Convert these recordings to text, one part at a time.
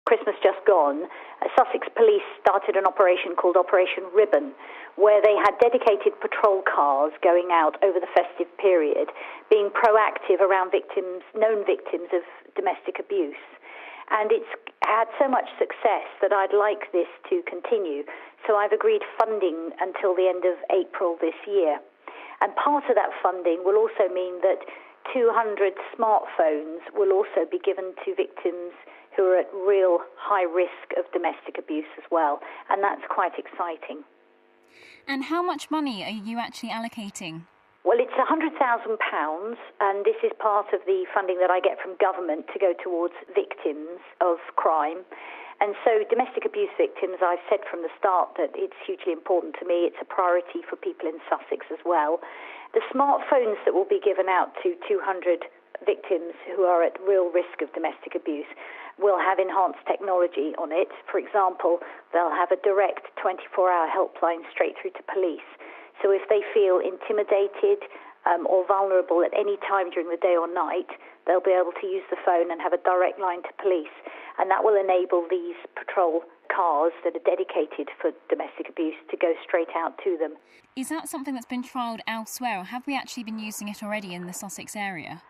Christmas just gone, Sussex Police started an operation called Operation Ribbon, where they had dedicated patrol cars going out over the festive period, being proactive around known victims of domestic abuse. And it's had so much success that I'd like this to continue. So I've agreed funding until the end of April this year. And part of that funding will also mean that 200 smartphones will also be given to victims who are at real high risk of domestic abuse as well. And that's quite exciting. And how much money are you actually allocating? Well, it's £100,000, and this is part of the funding that I get from government to go towards victims of crime. And so domestic abuse victims, I've said from the start that it's hugely important to me. It's a priority for people in Sussex as well. The smartphones that will be given out to 200 victims who are at real risk of domestic abuse will have enhanced technology on it. For example, they'll have a direct 24-hour helpline straight through to police. So if they feel intimidated or vulnerable at any time during the day or night, they'll be able to use the phone and have a direct line to police. And that will enable these patrol cars that are dedicated for domestic abuse to go straight out to them. Is that something that's been trialled elsewhere, or have we actually been using it already in the Sussex area?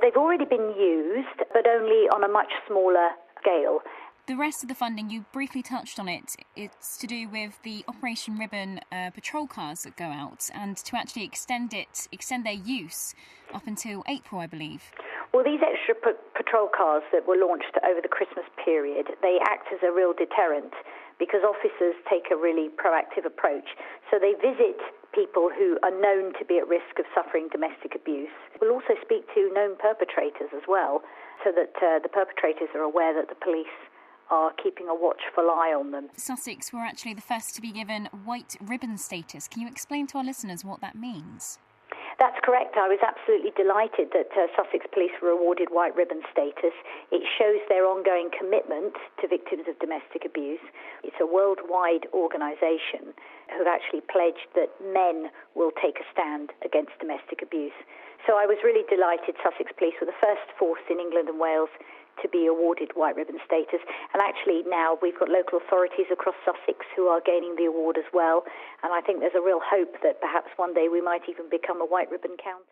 They've already been used, but only on a much smaller scale. The rest of the funding, you briefly touched on it. It's to do with the Operation Ribbon patrol cars that go out, and to actually extend their use up until April, I believe. Well, these extra patrol cars that were launched over the Christmas period, they act as a real deterrent because officers take a really proactive approach. So they visit people who are known to be at risk of suffering domestic abuse. We'll also speak to known perpetrators as well, so that the perpetrators are aware that the police are keeping a watchful eye on them. Sussex were actually the first to be given white ribbon status. Can you explain to our listeners what that means? That's correct. I was absolutely delighted that Sussex Police were awarded white ribbon status. It shows their ongoing commitment to victims of domestic abuse. It's a worldwide organisation who've actually pledged that men will take a stand against domestic abuse. So I was really delighted Sussex Police were the first force in England and Wales to be awarded white ribbon status. And actually now we've got local authorities across Sussex who are gaining the award as well. And I think there's a real hope that perhaps one day we might even become a white ribbon county.